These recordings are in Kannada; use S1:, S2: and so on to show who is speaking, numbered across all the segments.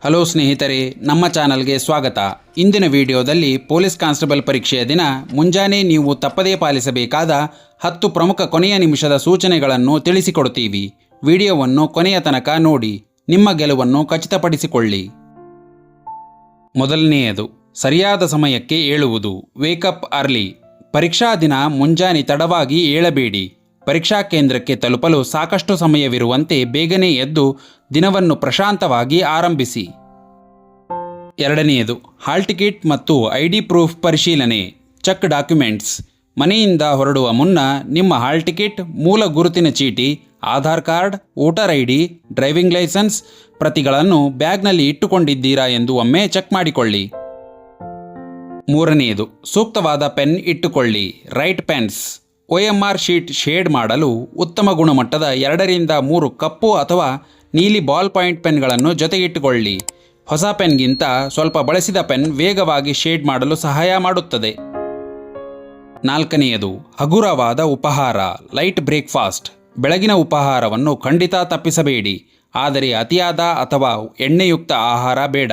S1: ಹಲೋ ಸ್ನೇಹಿತರೆ, ನಮ್ಮ ಚಾನಲ್ಗೆ ಸ್ವಾಗತ. ಇಂದಿನ ವಿಡಿಯೋದಲ್ಲಿ ಪೊಲೀಸ್ ಕಾನ್ಸ್ಟೇಬಲ್ ಪರೀಕ್ಷೆಯ ದಿನ ಮುಂಜಾನೆ ನೀವು ತಪ್ಪದೇ ಪಾಲಿಸಬೇಕಾದ 10 ಪ್ರಮುಖ ಕೊನೆಯ ನಿಮಿಷದ ಸೂಚನೆಗಳನ್ನು ತಿಳಿಸಿಕೊಡುತ್ತೀವಿ. ವಿಡಿಯೋವನ್ನು ಕೊನೆಯ ತನಕ ನೋಡಿ, ನಿಮ್ಮ ಗೆಲುವನ್ನು ಖಚಿತಪಡಿಸಿಕೊಳ್ಳಿ. ಮೊದಲನೆಯದು, ಸರಿಯಾದ ಸಮಯಕ್ಕೆ ಏಳುವುದು. Wake up early. ಪರೀಕ್ಷಾ ದಿನ ಮುಂಜಾನೆ ತಡವಾಗಿ ಏಳಬೇಡಿ. ಪರೀಕ್ಷಾ ಕೇಂದ್ರಕ್ಕೆ ತಲುಪಲು ಸಾಕಷ್ಟು ಸಮಯವಿರುವಂತೆ ಬೇಗನೆ ಎದ್ದು ದಿನವನ್ನು ಪ್ರಶಾಂತವಾಗಿ ಆರಂಭಿಸಿ. ಎರಡನೆಯದು, ಹಾಲ್ ಟಿಕೆಟ್ ಮತ್ತು ID ಪ್ರೂಫ್ ಪರಿಶೀಲನೆ. Check documents. ಮನೆಯಿಂದ ಹೊರಡುವ ಮುನ್ನ ನಿಮ್ಮ ಹಾಲ್ ಟಿಕೆಟ್, ಮೂಲ ಗುರುತಿನ ಚೀಟಿ, Aadhaar card, voter ID, driving license ಪ್ರತಿಗಳನ್ನು ಬ್ಯಾಗ್ನಲ್ಲಿ ಇಟ್ಟುಕೊಂಡಿದ್ದೀರಾ ಎಂದು ಒಮ್ಮೆ ಚೆಕ್ ಮಾಡಿಕೊಳ್ಳಿ. ಮೂರನೆಯದು, ಸೂಕ್ತವಾದ ಪೆನ್ ಇಟ್ಟುಕೊಳ್ಳಿ. Right pens. OMR sheet shade ಮಾಡಲು ಉತ್ತಮ ಗುಣಮಟ್ಟದ 2ರಿಂದ 3 ಕಪ್ಪು ಅಥವಾ ನೀಲಿ ಬಾಲ್ ಪಾಯಿಂಟ್ ಪೆನ್ಗಳನ್ನು ಜೊತೆಗಿಟ್ಟುಕೊಳ್ಳಿ. ಹೊಸ ಪೆನ್ಗಿಂತ ಸ್ವಲ್ಪ ಬಳಸಿದ ಪೆನ್ ವೇಗವಾಗಿ ಶೇಡ್ ಮಾಡಲು ಸಹಾಯ ಮಾಡುತ್ತದೆ. ನಾಲ್ಕನೆಯದು, ಹಗುರವಾದ ಉಪಹಾರ. Light breakfast. ಬೆಳಗಿನ ಉಪಹಾರವನ್ನು ಖಂಡಿತ ತಪ್ಪಿಸಬೇಡಿ, ಆದರೆ ಅತಿಯಾದ ಅಥವಾ ಎಣ್ಣೆಯುಕ್ತ ಆಹಾರ ಬೇಡ.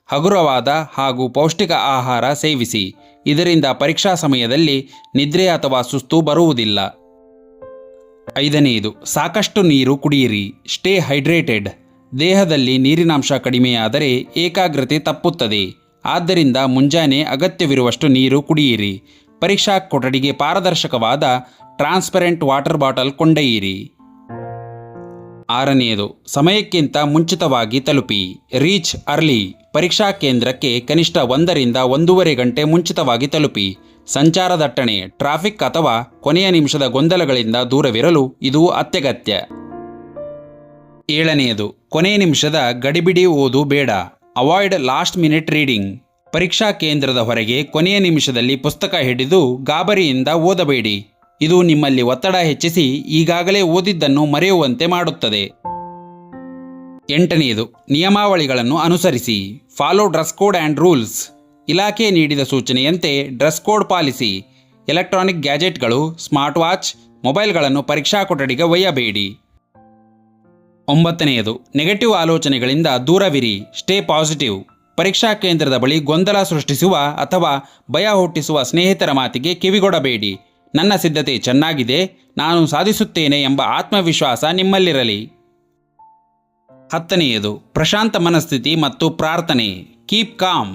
S1: ಹಗುರವಾದ ಹಾಗೂ ಪೌಷ್ಟಿಕ ಆಹಾರ ಸೇವಿಸಿ. ಇದರಿಂದ ಪರೀಕ್ಷಾ ಸಮಯದಲ್ಲಿ ನಿದ್ರೆ ಅಥವಾ ಸುಸ್ತು ಬರುವುದಿಲ್ಲ. ಐದನೆಯದು, ಸಾಕಷ್ಟು ನೀರು ಕುಡಿಯಿರಿ. Stay hydrated. ದೇಹದಲ್ಲಿ ನೀರಿನಾಂಶ ಕಡಿಮೆಯಾದರೆ ಏಕಾಗ್ರತೆ ತಪ್ಪುತ್ತದೆ. ಆದ್ದರಿಂದ ಮುಂಜಾನೆ ಅಗತ್ಯವಿರುವಷ್ಟು ನೀರು ಕುಡಿಯಿರಿ. ಪರೀಕ್ಷಾ ಕೊಠಡಿಗೆ ಪಾರದರ್ಶಕವಾದ ಟ್ರಾನ್ಸ್ಪರೆಂಟ್ ವಾಟರ್ ಬಾಟಲ್ ಕೊಂಡೊಯ್ಯಿರಿ. ಆರನೆಯದು, ಸಮಯಕ್ಕಿಂತ ಮುಂಚಿತವಾಗಿ ತಲುಪಿ. Reach early. ಪರೀಕ್ಷಾ ಕೇಂದ್ರಕ್ಕೆ ಕನಿಷ್ಠ 1ರಿಂದ 1.5 ಗಂಟೆ ಮುಂಚಿತವಾಗಿ ತಲುಪಿ. ಸಂಚಾರ ದಟ್ಟಣೆ, ಟ್ರಾಫಿಕ್ ಅಥವಾ ಕೊನೆಯ ನಿಮಿಷದ ಗೊಂದಲಗಳಿಂದ ದೂರವಿರಲು ಇದು ಅತ್ಯಗತ್ಯ. ಏಳನೆಯದು, ಕೊನೆಯ ನಿಮಿಷದ ಗಡಿಬಿಡಿ ಓದು ಬೇಡ. Avoid last minute reading. ಪರೀಕ್ಷಾ ಕೇಂದ್ರದ ಹೊರಗೆ ಕೊನೆಯ ನಿಮಿಷದಲ್ಲಿ ಪುಸ್ತಕ ಹಿಡಿದು ಗಾಬರಿಯಿಂದ ಓದಬೇಡಿ. ಇದು ನಿಮ್ಮಲ್ಲಿ ಒತ್ತಡ ಹೆಚ್ಚಿಸಿ ಈಗಾಗಲೇ ಓದಿದ್ದನ್ನು ಮರೆಯುವಂತೆ ಮಾಡುತ್ತದೆ. ಎಂಟನೆಯದು, ನಿಯಮಾವಳಿಗಳನ್ನು ಅನುಸರಿಸಿ. Follow dress code and rules. ಇಲಾಖೆ ನೀಡಿದ ಸೂಚನೆಯಂತೆ ಡ್ರೆಸ್ ಕೋಡ್ ಪಾಲಿಸಿ. ಎಲೆಕ್ಟ್ರಾನಿಕ್ ಗ್ಯಾಜೆಟ್ಗಳು, ಸ್ಮಾರ್ಟ್ ವಾಚ್, ಮೊಬೈಲ್ಗಳನ್ನು ಪರೀಕ್ಷಾ ಕೊಠಡಿಗೆ ಒಯ್ಯಬೇಡಿ. ಒಂಬತ್ತನೆಯದು, ನೆಗೆಟಿವ್ ಆಲೋಚನೆಗಳಿಂದ ದೂರವಿರಿ. Stay positive. ಪರೀಕ್ಷಾ ಕೇಂದ್ರದ ಬಳಿ ಗೊಂದಲ ಸೃಷ್ಟಿಸುವ ಅಥವಾ ಭಯ ಹುಟ್ಟಿಸುವ ಸ್ನೇಹಿತರ ಮಾತಿಗೆ ಕಿವಿಗೊಡಬೇಡಿ. ನನ್ನ ಸಿದ್ಧತೆ ಚೆನ್ನಾಗಿದೆ, ನಾನು ಸಾಧಿಸುತ್ತೇನೆ ಎಂಬ ಆತ್ಮವಿಶ್ವಾಸ ನಿಮ್ಮಲ್ಲಿರಲಿ. ಹತ್ತನೆಯದು, ಪ್ರಶಾಂತ ಮನಸ್ಥಿತಿ ಮತ್ತು ಪ್ರಾರ್ಥನೆ. Keep com.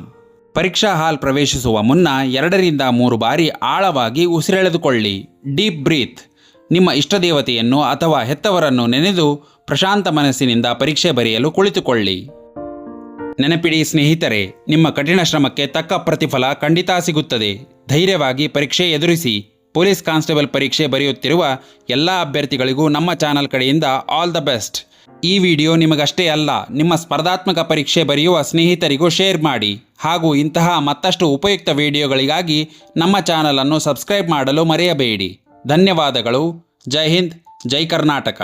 S1: ಪರೀಕ್ಷಾ ಹಾಲ್ ಪ್ರವೇಶಿಸುವ ಮುನ್ನ 2ರಿಂದ 3 ಬಾರಿ ಆಳವಾಗಿ ಉಸಿರೆಳೆದುಕೊಳ್ಳಿ. Deep breath. ನಿಮ್ಮ ಇಷ್ಟದೇವತೆಯನ್ನು ಅಥವಾ ಹೆತ್ತವರನ್ನು ನೆನೆದು ಪ್ರಶಾಂತ ಮನಸ್ಸಿನಿಂದ ಪರೀಕ್ಷೆ ಬರೆಯಲು ಕುಳಿತುಕೊಳ್ಳಿ. ನೆನಪಿಡಿ ಸ್ನೇಹಿತರೆ, ನಿಮ್ಮ ಕಠಿಣ ಶ್ರಮಕ್ಕೆ ತಕ್ಕ ಪ್ರತಿಫಲ ಖಂಡಿತ ಸಿಗುತ್ತದೆ. ಧೈರ್ಯವಾಗಿ ಪರೀಕ್ಷೆ ಎದುರಿಸಿ. ಪೊಲೀಸ್ ಕಾನ್ಸ್ಟೇಬಲ್ ಪರೀಕ್ಷೆ ಬರೆಯುತ್ತಿರುವ ಎಲ್ಲ ಅಭ್ಯರ್ಥಿಗಳಿಗೂ ನಮ್ಮ ಚಾನಲ್ ಕಡೆಯಿಂದ ಆಲ್ ದ ಬೆಸ್ಟ್. ಈ ವಿಡಿಯೋ ನಿಮಗಷ್ಟೇ ಅಲ್ಲ, ನಿಮ್ಮ ಸ್ಪರ್ಧಾತ್ಮಕ ಪರೀಕ್ಷೆ ಬರೆಯುವ ಸ್ನೇಹಿತರಿಗೂ ಶೇರ್ ಮಾಡಿ. ಹಾಗೂ ಇಂತಹ ಮತ್ತಷ್ಟು ಉಪಯುಕ್ತ ವಿಡಿಯೋಗಳಿಗಾಗಿ ನಮ್ಮ ಚಾನಲನ್ನು ಸಬ್ಸ್ಕ್ರೈಬ್ ಮಾಡಲು ಮರೆಯಬೇಡಿ. ಧನ್ಯವಾದಗಳು. ಜೈ ಹಿಂದ್, ಜೈ ಕರ್ನಾಟಕ.